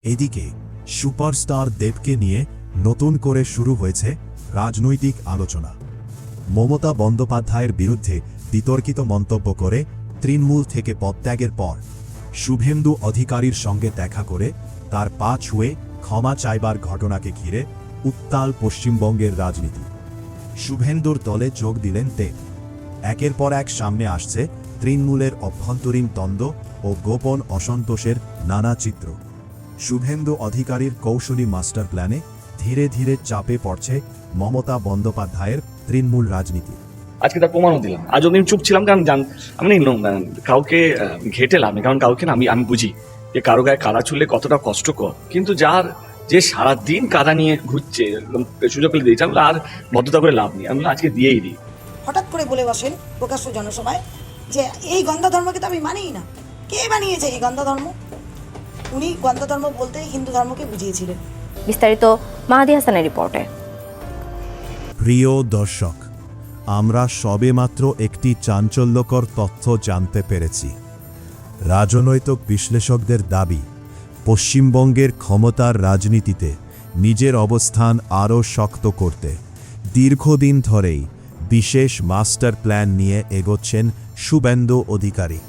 এদিকে সুপারস্টার দেবকে নিয়ে নতুন করে শুরু হয়েছে রাজনৈতিক আলোচনা। মমতা বন্দ্যোপাধ্যায়ের বিরুদ্ধে বিতর্কিত মন্তব্য করে তৃণমূল থেকে পদত্যাগের পর শুভেন্দু অধিকারীর সঙ্গে দেখা করে তার পা ছুঁয়ে ক্ষমা চাইবার ঘটনাকে ঘিরে উত্তাল পশ্চিমবঙ্গের রাজনীতি। শুভেন্দুর দলে যোগ দিলেন দেব। একের পর এক সামনে আসছে তৃণমূলের অভ্যন্তরীণ দ্বন্দ্ব ও গোপন অসন্তোষের নানা চিত্র। শুভেন্দু অধিকারীর কৌশলী মাস্টার প্ল্যানে ধীরে ধীরে চাপে পড়ছে মমতা বন্দ্যোপাধ্যায়ের তৃণমূল রাজনীতি। আজকে তার প্রমাণও দিলাম। আজ অব্দি চুপ ছিলাম, কারণ আমি কাউকে ঘেটে লাভ নেই, কারণ কাউকে না আমি বুঝি যে কারো গায়ে কাদা ছুললে কতটা কষ্টকর, কিন্তু যে সারাদিন কাদা নিয়ে ঘুরছে, সুযোগ পেলে দিয়েছে, আমি আর ভদ্রতা করে লাভ নেই, আমি আজকে দিয়েই দিই। হঠাৎ করে বলে বসেন প্রকাশ্য জনসভায় যে এই গন্ধা ধর্মকে তো আমি মানিই না। কে বানিয়েছে এই গন্ধা ধর্ম? উনি গন্ধা ধর্ম বলতে হিন্দু ধর্মকে বুঝিয়েছিলেন। বিস্তারিত মাহাদি হাসানের রিপোর্টে। প্রিয় দর্শক, আমরা সবেমাত্র একটি চাঞ্চল্যকর তথ্য জানতে পেরেছি। রাজনৈতিক বিশ্লেষকদের দাবি, পশ্চিমবঙ্গের ক্ষমতার রাজনীতিতে নিজের অবস্থান আরও শক্ত করতে দীর্ঘদিন ধরেই বিশেষ মাস্টার প্ল্যান নিয়ে এগোচ্ছেন শুভেন্দু অধিকারী।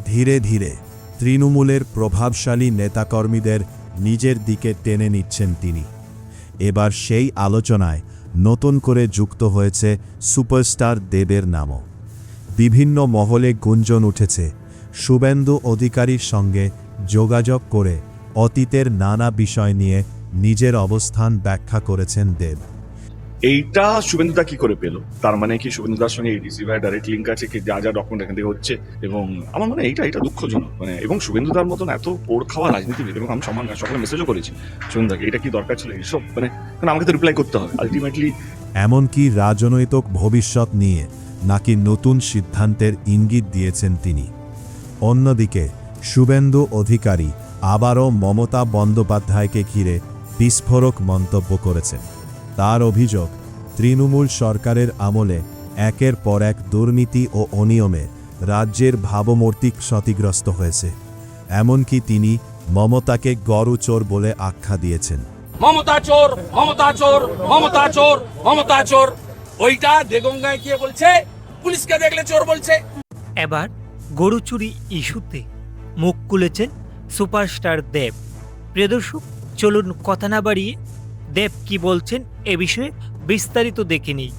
ধীরে ধীরে তৃণমূলের প্রভাবশালী নেতাকর্মীদের নিজের দিকে টেনে নিচ্ছেন তিনি। এবার সেই আলোচনায় নতুন করে যুক্ত হয়েছে সুপারস্টার দেবের নামও। বিভিন্ন মহলে গুঞ্জন উঠেছে শুভেন্দু অধিকারীর সঙ্গে যোগাযোগ করে অতীতের নানা বিষয় নিয়ে নিজের অবস্থান ব্যাখ্যা করেছেন দেব। এইটা শুভেন্দুদা কি করে পেলো? তার মানে কি শুভেন্দুদার সঙ্গে এডিসি ভাই ডাইরেক্ট লিঙ্ক আছে, কি যা যা ডকুমেন্ট এখান থেকে হচ্ছে? এবং আমার মনে হয় এটা দুঃখজনক। এবং শুভেন্দুদার মতন এত পোড় খাওয়া রাজনীতিবিদ, এবং আমি সকালে মেসেজও করেছি শুভেন্দুদাকে, এটা কি দরকার ছিল এইসব? কারণ আমাকে তো রিপ্লাই করতে হবে আলটিমেটলি। এমনকি রাজনৈতিক ভবিষ্যৎ নিয়ে নাকি নতুন সিদ্ধান্তের ইঙ্গিত দিয়েছেন তিনি। অন্যদিকে শুভেন্দু অধিকারী আবারও মমতা বন্দ্যোপাধ্যায়কে ঘিরে বিস্ফোরক মন্তব্য করেছেন। তার অভিযোগ, তৃণমূল সরকারের আমলে একের পর এক দুর্নীতি ও অনিয়মে রাজ্যের ভাবমূর্তি ক্ষতিগ্রস্ত হয়েছে। এমনকি তিনি মমতাকে গরুচোর বলে আখ্যা দিয়েছেন। মমতা চোর, মমতা চোর, মমতা চোর, মমতা চোর। ওইটা দেগঙ্গায় গিয়ে বলছে, পুলিশকে দেখলে চোর বলছে। এবার গরু চুরি ইস্যুতে মুখ খুলেছেন সুপারস্টার দেব। প্রিয় দর্শক, চলুন কথা না বাড়িয়ে দেব কি বলছেন এ বিষয়ে বিস্তারিত দেখে নিই।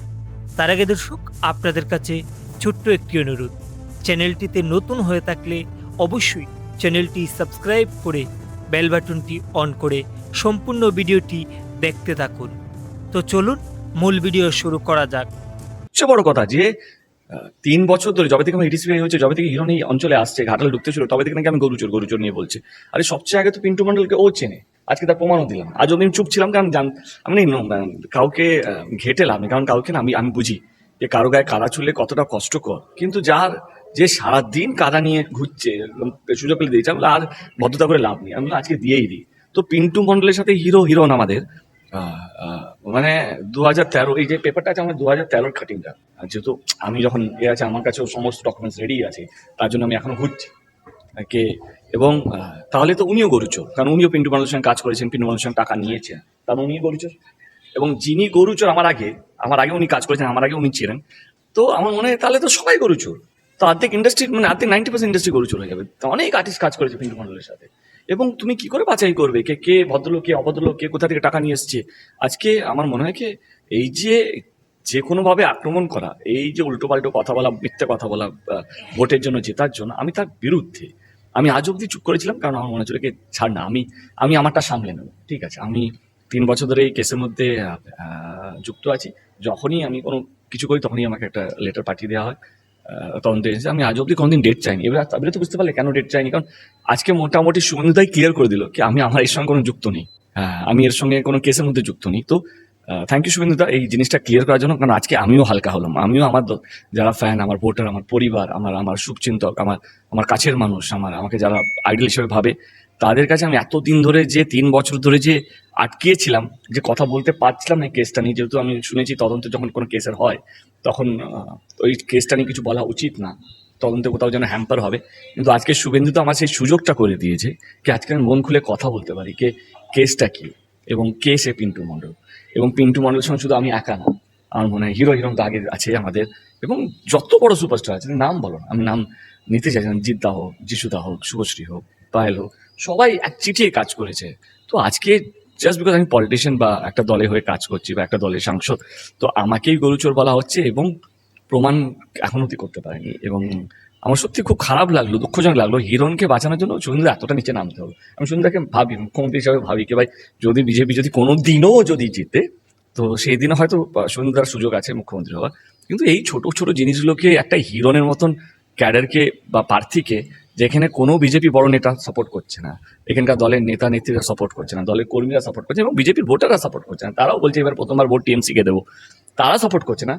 তার আগে দর্শক, আপনাদের কাছে ছোট্ট একটি অনুরোধ, চ্যানেলটিতে নতুন হয়ে থাকলে অবশ্যই চ্যানেলটি সাবস্ক্রাইব করে বেল বাটনটি অন করে সম্পূর্ণ ভিডিওটি দেখতে থাকুন। তো চলুন মূল ভিডিও শুরু করা যাক। সবচেয়ে বড় কথা যে 3 বছর ধরে, যবে থেকে আমার এডিসি হয়েছে, যবে থেকে হিরণ এই অঞ্চলে আসছে, ঘাটাল ঢুকতে ছিল, তবে থেকে নাকি আমি গরুচোর নিয়ে বলছে। আরে সবচেয়ে আগে তো পিন্টু মন্ডলকে ও চেনে, আজকে তার প্রমাণও দিলাম। আজ অব্দি চুপ ছিলাম, কারণ আমি কাউকে ঘেটে লাভ নেই, কারণ কাউকে না আমি বুঝি যে কারো গায়ে কাদা ছুললে কতটা কষ্টকর, কিন্তু যে সারাদিন কাদা নিয়ে ঘুরছে, সুযোগ পেলে দিয়েছে, আমি আর ভদ্রতা করে লাভ নেই, আমি আজকে দিয়েই দিই। তো পিন্টু মন্ডলের সাথে হিরণ আমাদের 2013, এই যে পেপারটা আছে আমার 2013 কাটিংটা, যেহেতু আমি যখন আছে আমার কাছেও সমস্ত ডকুমেন্টস রেডি আছে, তার জন্য আমি এখনো ঘুরছি এবং তাহলে তো উনিও গরুচোর, কারণ উনিও পিন্টু মন্ডলের সঙ্গে কাজ করেছেন, পিন্টু মন্ডলের সঙ্গে টাকা নিয়েছেন, তার উনিও গরুচোর। এবং যিনি গরুচোর আমার আগে উনি কাজ করেছেন, আমার আগে উনি ছিলেন। তো আমার মনে হয় তাহলে তো সবাই গরুচোর। তো অর্ধেক ইন্ডাস্ট্রি, অর্ধেক 90% ইন্ডাস্ট্রি গরুচোর হয়ে যাবে। তো অনেক আর্টিস্ট কাজ করেছে পিন্টু মন্ডলের সাথে, এবং তুমি কি করে বাছাই করবে কে ভদ্রলোক, কে অভদ্রলোক, কে কোথা থেকে টাকা নিয়ে এসছে? আজকে আমার মনে হয় কি, এই যে কোনোভাবে আক্রমণ করা, এই যে উল্টো পাল্টো কথা বলা, মিথ্যে কথা বলা ভোটের জন্য, জেতার জন্য, আমি তার বিরুদ্ধে। আমি আজ অব্দি চুপ করেছিলাম, কারণ আমার মনে হচ্ছিল কি ছাড় না, আমি আমারটা সামলে নেব, ঠিক আছে। আমি 3 বছর ধরে এই কেসের মধ্যে যুক্ত আছি। যখনই আমি কোনো কিছু করি, তখনই আমাকে একটা লেটার পাঠিয়ে দেওয়া হয় তদন্ত এসেছে। আমি আজ অব্দি কোনোদিন ডেট চাইনি। এবার তো বুঝতে পারলে কেন ডেট চাইনি, কারণ আজকে মোটামুটি শুভেন্দুদাই ক্লিয়ার করে দিল কি আমার এর সঙ্গে কোনো যুক্ত নেই, আমি এর সঙ্গে কোনো কেসের মধ্যে যুক্ত নেই। তো থ্যাংক ইউ শুভেন্দুদা এই জিনিসটা ক্লিয়ার করার জন্য, কারণ আজকে আমিও হালকা হলাম। আমিও আমার যারা ফ্যান, আমার ভোটার, আমার পরিবার, আমার শুভচিন্তক, আমার কাছের মানুষ, আমাকে যারা আইডল হিসেবে ভাবে, তাদের কাছে আমি এতদিন ধরে, যে 3 বছর ধরে যে আটকিয়েছিলাম, যে কথা বলতে পারছিলাম না কেসটা নিয়ে, যেহেতু আমি শুনেছি তদন্ত যখন কোনো কেসের হয়, তখন ওই কেসটা নিয়ে কিছু বলা উচিত না। তদন্তে কোথাও যেন হ্যাম্পার হবে। কিন্তু আজকে শুভেন্দু তো আমার সেই সুযোগটা করে দিয়েছে কি আজকে আমি মন খুলে কথা বলতে পারি কে কেসটা কি এবং কে সে পিন্টু মণ্ডল। এবং পিন্টু মণ্ডলের সঙ্গে শুধু আমি একা না, আমার মনে হয় হিরো হিরোন তো আগে আছে আমাদের, এবং যত বড় সুপারস্টার আছে নাম বলো না, আমি নাম নিতে চাইছিলাম, জিদ্দা হোক, যিশুদা হোক, শুভশ্রী হোক, পায়েল হোক, সবাই এক চিঠিয়ে কাজ করেছে। তো আজকে জাস্ট বিকজ আমি পলিটিশিয়ান বা একটা দলে হয়ে কাজ করছি বা একটা দলের সাংসদ, তো আমাকেই গরুচোর বলা হচ্ছে এবং প্রমাণ এখনো অব্দি করতে পারেনি। এবং আমার সত্যি খুব খারাপ লাগলো, দুঃখজনক লাগলো। হিরণকে বাঁচানোর জন্য শুভেন্দু এতটা নিচে নামতে হবে। আমি শুভেন্দুকে ভাবি, মুখ্যমন্ত্রী হিসাবে ভাবি কি ভাই যদি বিজেপি যদি কোনো দিনও যদি জিতে, তো সেই দিনে হয়তো শুভেন্দুর সুযোগ আছে মুখ্যমন্ত্রী হওয়ার। কিন্তু এই ছোট ছোট জিনিসগুলোকে একটা হিরণের মতন ক্যাডারকে বা প্রার্থীকে, যেখানে কোনো বিজেপি বড় নেতা সাপোর্ট করছে না, এখানকার দলের নেতা নেত্রীরা সাপোর্ট করছে না, দলের কর্মীরা সাপোর্ট করছে এবং বিজেপির ভোটাররা সাপোর্ট করছে না, তারাও বলছে এবার প্রথমবার ভোট টিএমসিকে দেবো, তারা সাপোর্ট করছে না।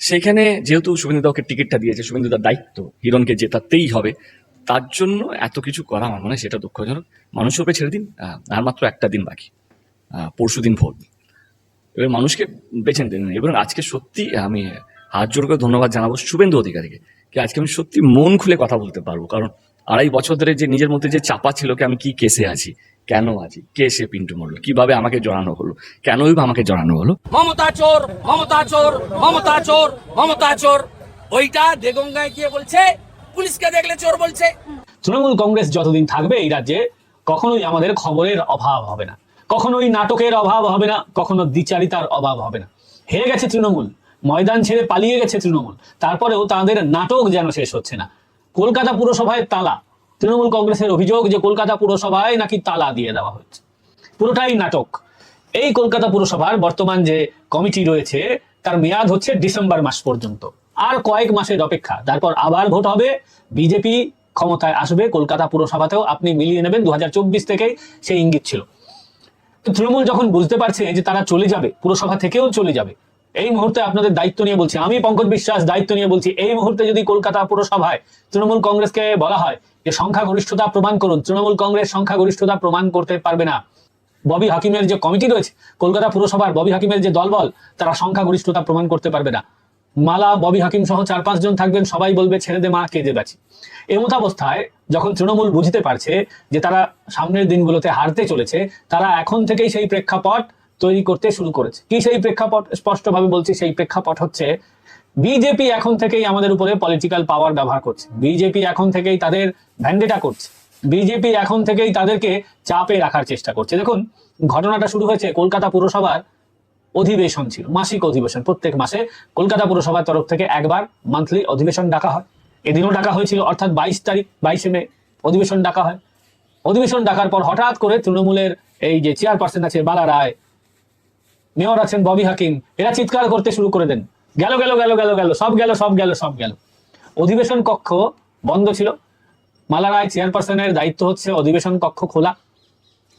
সেখানে যেহেতু শুভেন্দু দাকে টিকিটটা দিয়েছে, শুভেন্দু দার দায়িত্ব হিরণকে জেতাতেই হবে, তার জন্য এত কিছু করা আমার মনে হয় সেটা দুঃখজনক। মানুষের উপরে ছেড়ে দিন, আর মাত্র একটা দিন বাকি, পরশু দিন ভোট। এবার মানুষকে বেছে নিতে দিন। এবং আজকে সত্যি আমি হাত জোর করে ধন্যবাদ জানাবো শুভেন্দু অধিকারীকে, কি আজকে আমি সত্যি মন খুলে কথা বলতে পারবো। কারণ 2.5 বছর ধরে যে নিজের মধ্যে যে চাপা ছিল কি আমি কি কেসে আছি, কেন আছি, কে সে পিন্টু মণ্ডল, কিভাবে আমাকে জড়ানো হলো, কেনই বা আমাকে জড়ানো হলো। মমতা চোর, মমতা চোর, মমতা চোর, মমতা চোর, ওইটা দেগঙ্গায় গিয়ে বলছে পুলিশকে দেখলে চোর বলছে। তৃণমূল কংগ্রেস যতদিন থাকবে এই রাজ্যে কখনোই আমাদের খবরের অভাব হবে না, কখনোই নাটকের অভাব হবে না, কখনো দ্বিচারিতার অভাব হবে না। হেরে গেছে তৃণমূল, ময়দান ছেড়ে পালিয়ে গেছে তৃণমূল, তারপরেও তাদের নাটক যেন শেষ হচ্ছে না। কলকাতা পুরসভায় তালা, তৃণমূল কংগ্রেসের অভিযোগ যে কলকাতা পুরসভায় নাকি তালা দিয়ে দেওয়া হচ্ছে, পুরোটাই নাটক। এই কলকাতা পুরসভার বর্তমান যে কমিটি রয়েছে তার মেয়াদ হচ্ছে ডিসেম্বর মাস পর্যন্ত, আর কয়েক মাসের অপেক্ষা, তারপর আবার ভোট হবে, বিজেপি ক্ষমতায় আসবে। কলকাতা পুরসভাতেও আপনি মিলিয়ে নেবেন 2024 থেকেই সেই ইঙ্গিত ছিল। তো তৃণমূল যখন বুঝতে পারছে যে তারা চলে যাবে, পুরসভা থেকেও চলে যাবে, এই মুহূর্তে আপনাদের দায়িত্ব নিয়ে বলছি, আমি পঙ্কজ বিশ্বাস দায়িত্ব নিয়ে বলছি, এই মুহূর্তে যদি কলকাতা পুরসভায় তৃণমূল কংগ্রেসকে বলা হয় যে সংখ্যাগরিষ্ঠতা প্রমাণ করুন, তৃণমূল কংগ্রেস সংখ্যাগরিষ্ঠতা প্রমাণ করতে পারবে না। ববি হাকিমের যে কমিটি রয়েছে কলকাতা পুরসভার, ববি হাকিমের যে দলবল, তারা সংখ্যাগরিষ্ঠতা প্রমাণ করতে পারবে না। মালা, ববি হাকিম সহ 4-5 জন থাকবেন, সবাই বলবে ছেড়ে দে মা, কেঁদে বাঁচি। এমত অবস্থায় যখন তৃণমূল বুঝতে পারছে যে তারা সামনের দিনগুলোতে হারতে চলেছে, তারা এখন থেকেই সেই প্রেক্ষাপট তৈরি করতে শুরু করেছে। কি সেই প্রেক্ষাপট? স্পষ্টভাবে বলছি, সেই প্রেক্ষাপট হচ্ছে বিজেপি এখন থেকেই আমাদের উপরে পলিটিক্যাল পাওয়ার ব্যবহার করছে, বিজেপি এখন থেকেই তাদের ভ্যান্ডেটা করছে, বিজেপি এখন থেকেই তাদেরকে চাপে রাখার চেষ্টা করছে। দেখুন, ঘটনাটা শুরু হয়েছে কলকাতা পুরসভার অধিবেশন ছিল, মাসিক অধিবেশন। প্রত্যেক মাসে কলকাতা পুরসভার তরফ থেকে একবার মান্থলি অধিবেশন ডাকা হয়। এদিনও ডাকা হয়েছিল, অর্থাৎ 22 তারিখ 22 মে অধিবেশন ডাকা হয়। অধিবেশন ডাকার পর হঠাৎ করে তৃণমূলের এই যে চেয়ারপারসন আছে বালা রায়, মেয়র আছেন ববি হাকিম, এরা চিৎকার করতে শুরু করে দেন, গেল গেল গেল গেল গেল, সব গেল সব গেল সব গেল। অধিবেশন কক্ষ বন্ধ ছিল, মালা রায় চেয়ারপারসনের দায়িত্ব হচ্ছে অধিবেশন কক্ষ খোলা।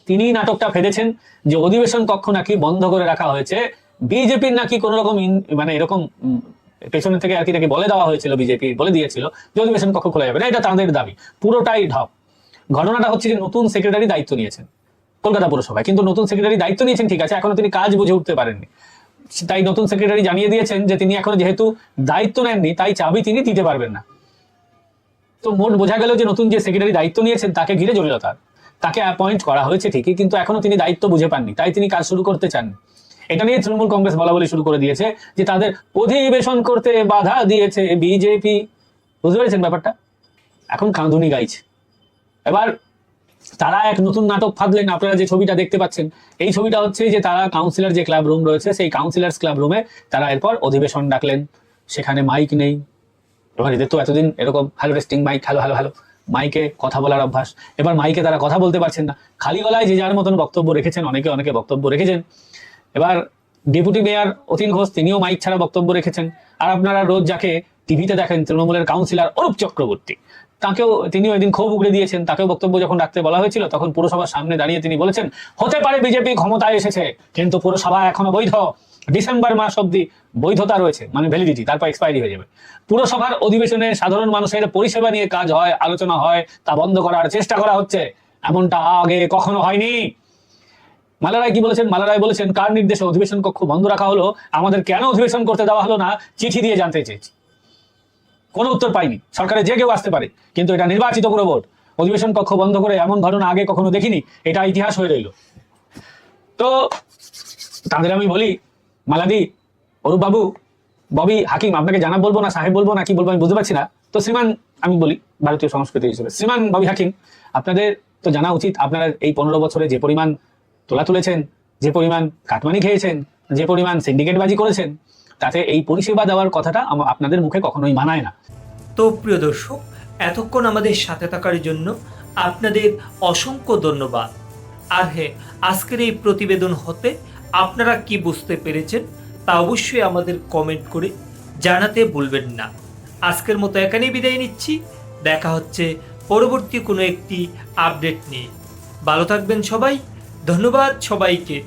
তিনি নাটকটা ফেলেছেন যে অধিবেশন কক্ষ নাকি বন্ধ করে রাখা হয়েছে, বিজেপির নাকি কোন রকম মানে এরকম পেছনের থেকে আর কি নাকি বলে দেওয়া হয়েছিল, বিজেপি বলে দিয়েছিল যে অধিবেশন কক্ষ খোলা যাবে না, এটা তাদের দাবি। পুরোটাই ঢপ। ঘটনাটা হচ্ছে যে নতুন সেক্রেটারি দায়িত্ব নিয়েছেন কলকাতা পুরসভায়, কিন্তু নতুন সেক্রেটারি দায়িত্ব নিয়েছেন ঠিক আছে, এখনো তিনি কাজ বুঝে উঠতে পারেননি। তাই নতুন সেক্রেটারি জানিয়ে দিয়েছেন যে তিনি এখনো যেহেতু দায়িত্ব নেননি, তাই চাবি তিনি দিতে পারবেন না। তো মোট বোঝা গেল যে নতুন যে সেক্রেটারি দায়িত্ব নিয়েছেন তাকে ঘিরে জটিলতা। তাকে অ্যাপয়েন্ট করা হয়েছে ঠিকই, কিন্তু এখনো তিনি দায়িত্ব বুঝে পাননি, তাই তিনি কাজ শুরু করতে চান। এটা নিয়ে তৃণমূল কংগ্রেস বলা বলি শুরু করে দিয়েছে যে তাদের অধিবেশন করতে বাধা দিয়েছে বিজেপি। বুঝতে পেরেছেন ব্যাপারটা? এখন কাঁদুনি গাইছে। এবার তারা এক নতুন নাটক ফাঁদলেন। আপনারা যে ছবিটা দেখতে পাচ্ছেন, এই ছবিটা হচ্ছে যে তারা কাউন্সিলর যে ক্লাব রুম রয়েছে, সেই কাউন্সিলার্স ক্লাব রুমে তারা এরপর অধিবেশন ডাকলেন। সেখানে মাইক নেই। এবার এদের তো এতদিন এরকম hello testing mic, hello hello hello, মাইকে কথা বলার অভ্যাস। এবার মাইকে তারা কথা বলতে পারছেন না, খালি গলায় যে যার মতন বক্তব্য রেখেছেন, অনেকে বক্তব্য রেখেছেন। এবার ডেপুটি মেয়র অতীন ঘোষ, তিনিও মাইক ছাড়া বক্তব্য রেখেছেন। আর আপনারা রোজ যাকে টিভিতে দেখেন তৃণমূলের কাউন্সিলর অরূপ চক্রবর্তী, তিনিও এদিন ক্ষোভ উগড়ে দিয়েছেন। তাকেও বক্তব্য যখন রাখতে বলা হয়েছিল, তখন পুরসভার সামনে দাঁড়িয়ে তিনি বলেছেন, হতে পারে বিজেপি ক্ষমতায় এসেছে, কিন্তু পুরসভা এখনো বৈধ, ডিসেম্বর মাস অব্দি বৈধতা রয়েছে, মানে ভ্যালিডিটি, তারপর এক্সপায়ারি হয়ে যাবে। পুরসভার অধিবেশনে সাধারণ মানুষের পরিষেবা নিয়ে কাজ হয়, আলোচনা হয়, তা বন্ধ করার চেষ্টা করা হচ্ছে, এমনটা আগে কখনো হয়নি। মালারায় কি বলেছেন? মালারায় বলেছেন, কার নির্দেশে অধিবেশন কক্ষ বন্ধ রাখা হলো, আমাদের কেন অধিবেশন করতে দেওয়া হলো না চিঠি দিয়ে জানতে চেয়েছি। কোনো উত্তর পাইনি। সরকারে যে কেউ আসতে পারে, কিন্তু এটা নির্বাচিত পুরো বোর্ড। অধিবেশন কক্ষ বন্ধ করে এমন ঘটনা আগে কখনো দেখিনি, এটা ইতিহাস হয়ে রইল। তো তাদের আমি বলি, মালাদি, অরূপ বাবু, ববি, হাকিম, আপনাকে জানাব বলবো না সাহেব বলবো না কি বলবো আমি বুঝতে পারছি না। তো শ্রীমান আমি বলি ভারতীয় সংস্কৃতি হিসেবে, শ্রীমান ববি হাকিম, আপনাদের তো জানা উচিত আপনারা এই 15 বছরে যে পরিমাণ তোলা তুলেছেন, যে পরিমাণ কাটমানি খেয়েছেন, যে পরিমাণ সিন্ডিকেটবাজি করেছেন, তাতে এই পরিষেবা দেওয়ার কথাটা আপনাদের মুখে কখনোই মানায় না। তো প্রিয় দর্শক, এতক্ষণ আমাদের সাথে থাকার জন্য আপনাদের অসংখ্য ধন্যবাদ। আর হ্যাঁ, আজকের এই প্রতিবেদন হতে আপনারা কি বুঝতে পেরেছেন তা অবশ্যই আমাদের কমেন্ট করে জানাতে ভুলবেন না। আজকের মতো এখানেই বিদায় নিচ্ছি, দেখা হচ্ছে পরবর্তী কোনো একটি আপডেট নিয়ে। ভালো থাকবেন সবাই, ধন্যবাদ সবাইকে।